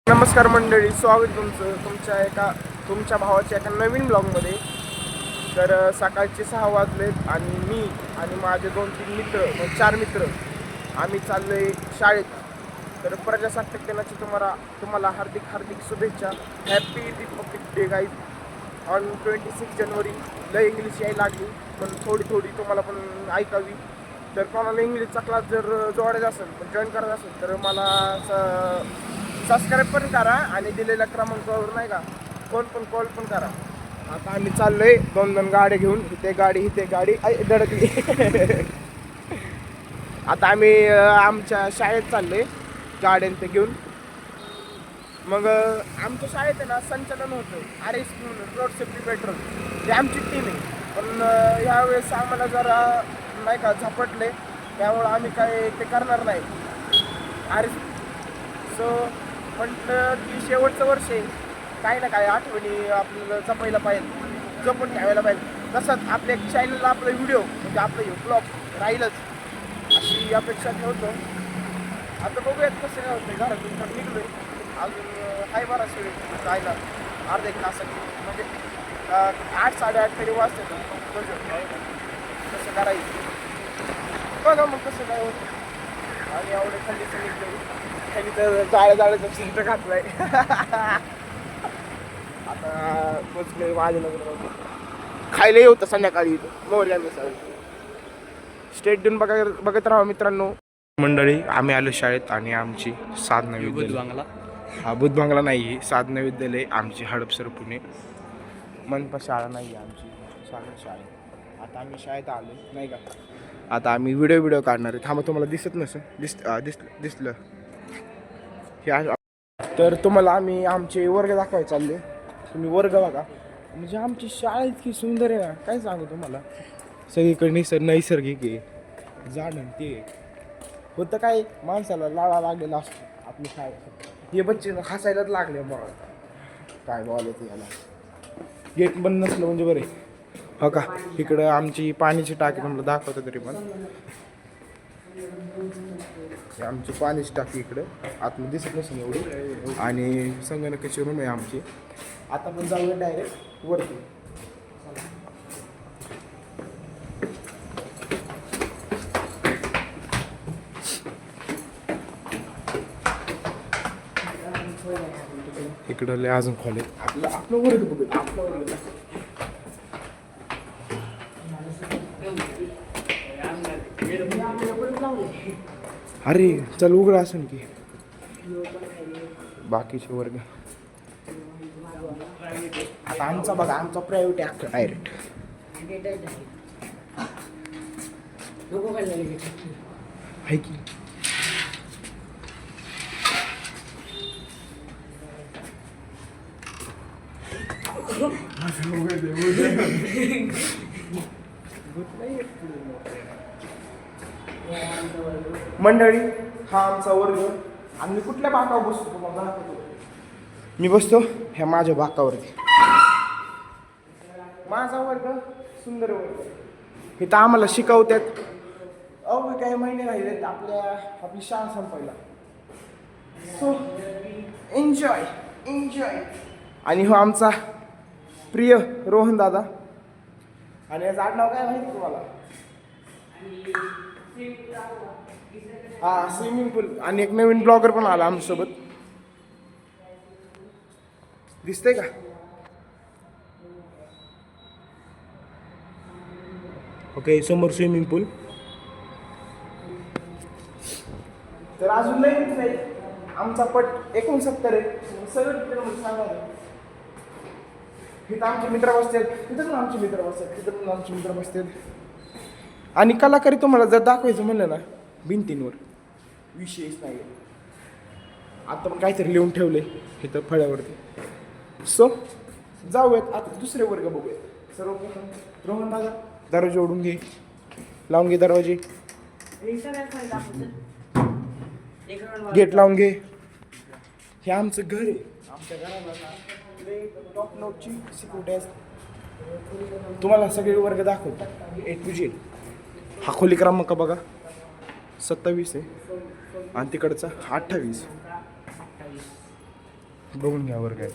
नमस्कार मंडळी, स्वागत तुमच्या भावाच्या एका नवीन ब्लॉगमध्ये. तर सकाळचे 6 वाजलेत आणि मी आणि माझे 2-3 मित्र, 4 मित्र आम्ही चाललोय शाळेत. तर प्रजासत्ताक दिनाची तुम्हाला हार्दिक शुभेच्छा. Happy Republic day guys on 26 जानेवारी. लय इंग्लिश यायला लागली, पण थोडी तुम्हाला पण ऐकावी. तर कोणाला इंग्लिशचा क्लास जर जोडायचा असेल, पण जॉईन करायचा असेल, तर मला सबस्क्राईब पण करा आणि दिलेल्या क्रमांकावर नाही का कॉल पण करा. आता आम्ही चाललोय 2 गाड्या घेऊन, इथे गाडी धडकली. आता आम्ही आमच्या शाळेत चाललोय गाड्यां ते घेऊन. मग आमच्या शाळेत आहे ना संचलन होतं RS म्हणून, रोड सेफ्टी पेट्रोल. ही आमची टीम आहे, पण ह्यावेळेस आम्हाला जरा नाही का झपटले, त्यामुळं आम्ही काय ते करणार नाही. सो म्हटलं की शेवटचं वर्ष आहे, काही ना काय आठवणी आपल्याला जपायला पाहिजे, जपून ठेवायला पाहिजे. तसंच आपल्या चॅनलला आपला व्हिडिओ म्हणजे आपलं ब्लॉग राहीलच अशी अपेक्षा ठेवतो. आता बघूयात कसं काय होतं. घरातून तर निघलो अजून हाय बराच वेळ जायला, अर्धा 1 तास म्हणजे 8-8:30 तरी वाजते. कसं करायचं बघा मग कसं काय होतं. आणि एवढे थंडीचं निघलो, खाली तर जाळ्याचं चिंट घातलंय. आता पोचले माझ्या लग्न खायला होतं संध्याकाळी मोर्या मिसळ. स्टेट बघत राहा मित्रांनो. मंडळी आम्ही आलो शाळेत आणि आमची साधना विद्यालय, बुध बांगला नाही, साधना विद्यालय आमची हडपसर पुणे. मनपा शाळा नाही आहे आमची, साधना शाळा. आता आम्ही शाळेत आलो नाही का. आता आम्ही व्हिडिओ काढणार आहे. थांबा, तुम्हाला दिसत नसेल, दिसलं तर तुम्हाला आम्ही आमचे वर्ग दाखवायला चालले. तुम्ही वर्ग बघा, म्हणजे आमची शाळा इतकी सुंदर आहे ना, काय सांगू तुम्हाला. सगळीकडे नैसर्गिक आहे, झाड ते होतं. काय माणसाला लाळा लागलेला असतो आपली शाळा. हे बच्चे हसायलाच लागले बघा, काय बोलायचं याला. गेट बंद नसलं म्हणजे बरे. हो का, इकडं आमची पाण्याची टाकी तुम्हाला दाखवतो. तरी पण आमची पाण्याची टाकी इकडं आतमध्ये दिसत नसेल एवढी, आणि संगणकाची रूम आहे आमची. आता पण जाऊया डायरेक्ट वरती. इकडं लय अजून खोले. आपलं वर्ग बघूया, आपलं वर्ग. अरे चल उघडा असेल की बाकीचे वर्ग. आता आमचा बघा, आमचा प्रायव्हेट आहे डायरेक्ट. आहे की मंडळी, हा आमचा वर्ग. आणि मी कुठल्या बाकावर बसतो तुम्हाला दाखवतो. मी बसतो ह्या माझ्या बाकावरती. माझा वर्ग सुंदर वर्ग. इथं आम्हाला शिकवतात. काही महिने राहिले आपली शाळा संपायला. So enjoy. आणि हो आमचा प्रिय रोहन दादा. आणि याचं आडनाव काय माहिती तुम्हाला? हा, स्विमिंग पूल. आणि एक नवीन ब्लॉगर पण आला आमच्यासोबत, दिसतंय का? ओके, समोर स्विमिंग पूल. तर अजून नाही आमचा पट 69 आहे. सगळं सांगा. इथं आमचे मित्र बसतात, तिथं पण आमचे मित्र बसतात, तिथं पण आमचे मित्र बसतात. आणि कलाकारी तुम्हाला जर दाखवायचं म्हणलं ना, भिंतींवर विषयच नाही. आता पण काहीतरी लिहून ठेवले इथं फळ्यावरती. सो जाऊयात आता दुसरे वर्ग बघूयात. सर्वप्रथम रोहन दादा, दरवाजे ओढून घे, लावून घे दरवाजे, गेट लावून घे. हे आमचं घर आहे. आमच्या घराला टॉप नोटची सिक्युरिटी असते. तुम्हाला सगळे वर्ग दाखवतो A to Z. हा खोली क्रमांक बघा. 27 आहे आणि तिकडचा 28. बघून घ्या बरं काय.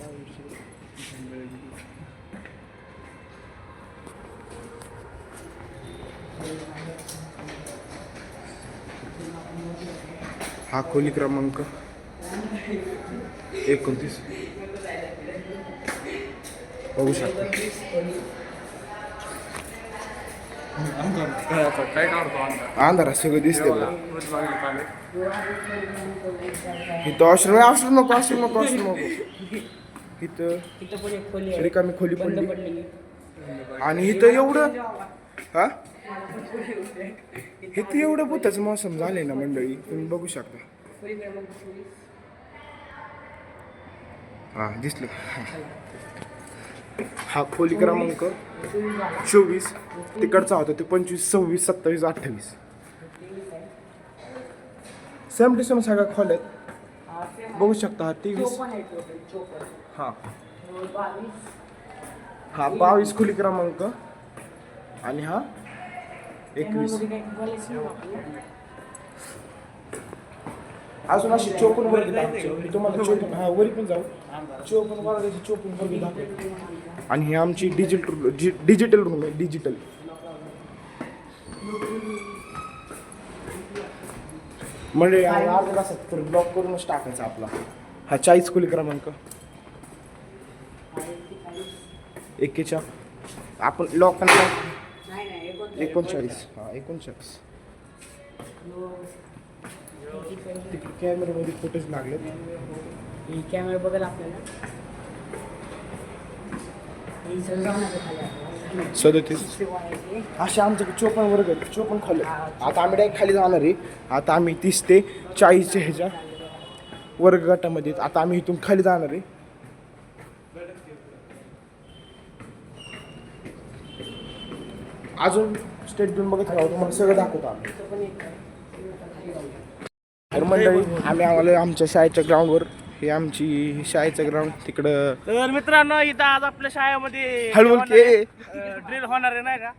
हा खोली क्रमांक 29 बघू शकता. अंधारा सगळं दिसते बघा. इथं ऑश्रम नको इथं रिकामी खोली पडली. आणि इथं एवढं हा इथं एवढं भूताचं मौसम झाले ना मंडळी, तुम्ही बघू शकता. हा दिसलं. हा खोली क्रमांक 24. तिकडचा होता ते 25, 26, 27, 28. सेम टू सेम सगळ्या खोल्यात बघू शकता. हा 23. हा 22 खोली क्रमांक आणि हा 21. अजून अशी 54 वर्ग दाखवतो तुम्हाला. 54 हा वरी पण जाऊ. 54 वर्गाची 54 वर्ग दाखवतो. आणि ही आमची डिजिटल रूम आहे. डिजिटल म्हणजे अर्ध्या तासात ब्लॉक करूनच टाकायचा आपला. हा 40 खोली क्रमांक 41. आपण लॉक 39. हा 39. तिकडे कॅमेऱ्यामध्ये फोटोज लागले. कॅमेरा बघायला आपल्याला 37. असे आमच्याकडे 54 वर्ग आहेत. 54 खोले. आता आम्ही डायरेक्ट खाली जाणार आहे. आता आम्ही 30 ते 40 ह्याच्या वर्ग गटामध्ये. आता आम्ही इथून खाली जाणार आहे. अजून स्टेट घेऊन बघत राहू, तुम्हाला सगळं दाखवतो आम्ही. तर मंडळी आम्हाला आमच्या शाळेच्या ग्राउंडवर, हे आमची शाळेचं ग्राउंड तिकडं. तर मित्रांनो इथं आज आपल्या शाळेमध्ये ड्रिल होणार आहे नाही का.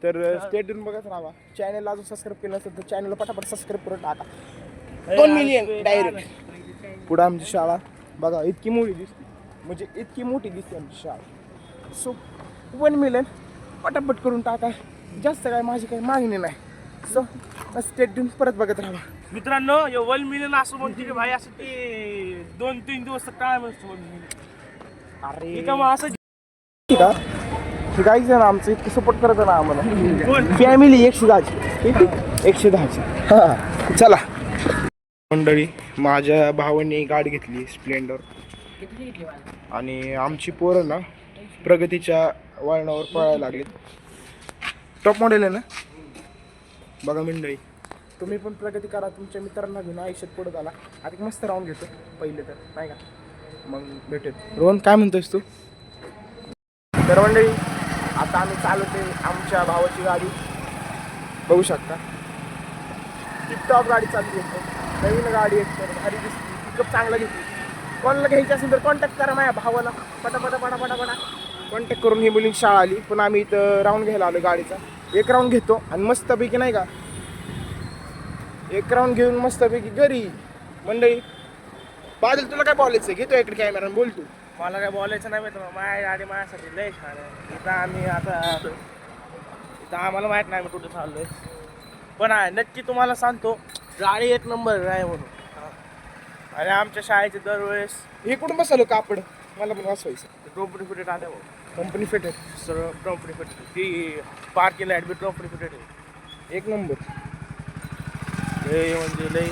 तर स्टेट घेऊन बघत राहा. चॅनलला अजून सबस्क्राईब केलं नसेल तर चॅनलला पटापट सबस्क्राईब करून टाका. 2 मिलियन डायरेक्ट. पुढं आमची शाळा बघा इतकी मोठी दिसते, म्हणजे इतकी मोठी दिसते आमची शाळा. सो 1 मिलियन पटापट करून टाका. जास्त काय माझी काही मागणी नाही. सो स्टेट घेऊन परत बघत राहा. मित्रांनो 1 मिलियन असं म्हणते की भाई असं ते 2-3 दिवस टाइम असतो. अरे का मग असं ठीक आहे. हे काहीच ना आमचं इतकं सपोर्ट करत ना आम्हाला. फॅमिली 110. हां चला मंडळी, माझ्या भावाने गाडी घेतली स्प्लेंडर. आणि आमची पोरं ना प्रगतीच्या वळणावर पळायला लागली. टॉप मॉडेल आहे ना. बघा मंडळी, तुम्ही पण प्रगती करा. तुमच्या मित्रांना घेऊन आयुष्यात पुढे झाला. आता मस्त राहून घेतो पहिले तर नाही का, मग भेटेल. रोहन काय म्हणतोयस तू. तर मंडळी आता आम्ही चालवते आमच्या भावाची गाडी. बघू शकता टिपटॉप गाडी चालली आहे. नवीन गाडी आहे तर भारी दिसते. पिकअप चांगला घेतली. कोणाला घ्यायची असेल तर कॉन्टॅक्ट करा माझ्या भावाला. पटापटा कॉन्टॅक्ट करून ही मुलींची शाळा आली. पण आम्ही इथं राऊंड घ्यायला आलो गाडीचा. 1 राऊंड घेतो आणि मस्तपैकी नाही का 1 राऊंड घेऊन मस्तपैकी घरी. मंडळी बादल तुला काय बोलायचं, घेतो इकडे कॅमेरा बोल तू. मला काय बोलायचं नाही मित्र. माझ्या गाडी माझ्यासाठी लय छान आहे. इथं आम्ही आता इथं आम्हाला माहीत नाही मी कुठं चाललोय, पण आहे नक्की तुम्हाला सांगतो गाडी 1 नंबर आहे म्हणून. आणि आमच्या शाळेचे दरवेळेस हे कुठून बसलो कापड मला पण वाचवायचं. कंपनी फिटेड आले कंपनी फिटेड सर्व कंपनी फिटेड. ती पार्किंग लाईट बी कंपनी फिटेड आहे. 1 नंबर. लय म्हणजे लय.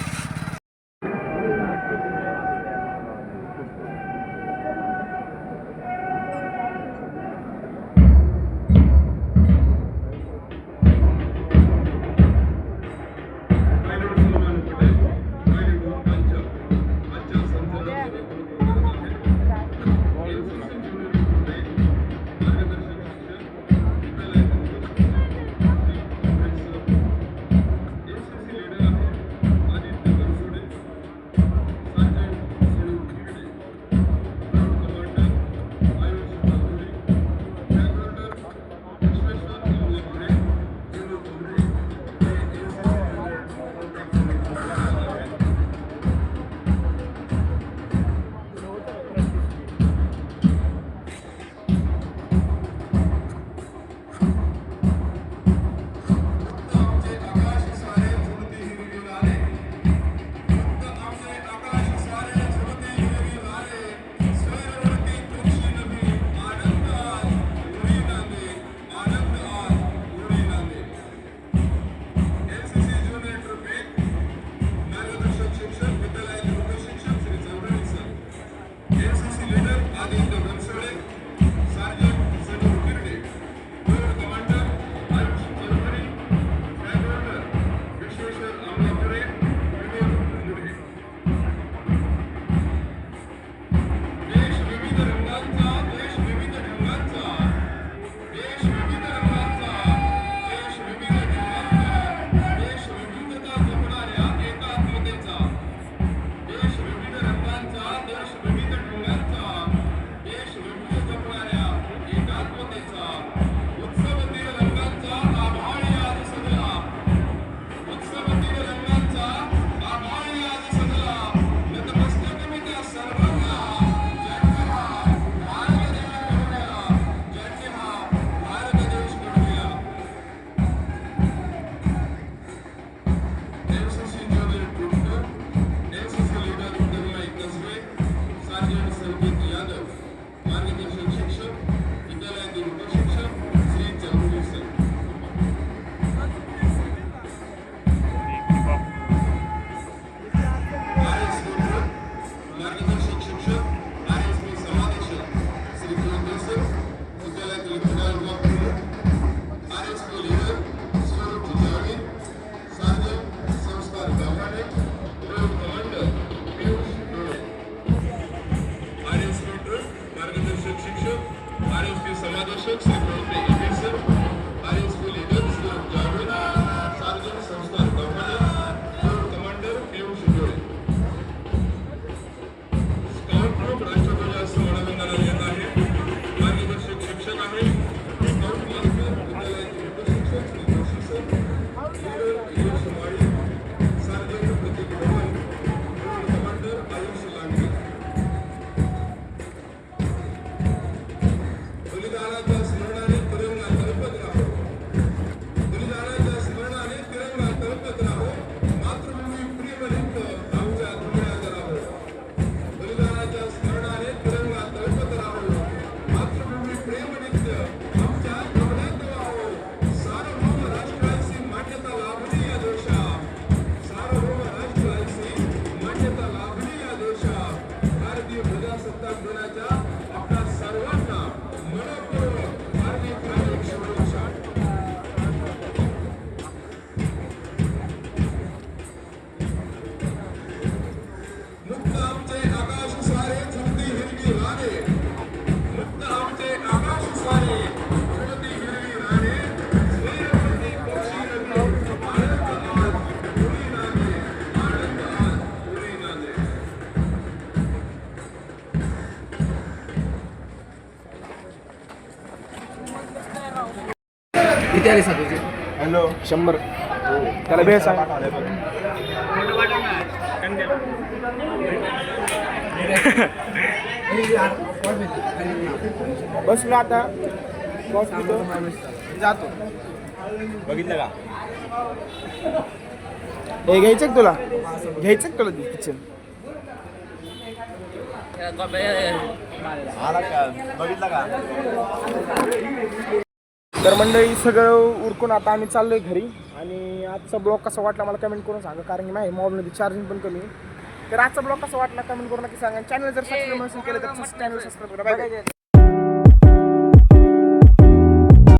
किती आले साखरेचे? हॅलो 100 त्याला भेळ सांग. बसलो आता बस पितो जातो. बघितलं का? हे घ्यायचं का तुला किचन? बघितलं का? तर मंडळी सगळं उरकून आता आम्ही चाललोय घरी. आणि आजचा ब्लॉग कसा वाटला मला कमेंट करून सांगा, कारण की माझ्या मोबाईलमध्ये चार्जिंग पण कमी आहे. तर आजचा ब्लॉग कसा वाटला कमेंट करून नक्की सांगा. चॅनल जर सबस्क्राईब नसेल केलं तर चॅनल सबस्क्राईब करा. Bye bye.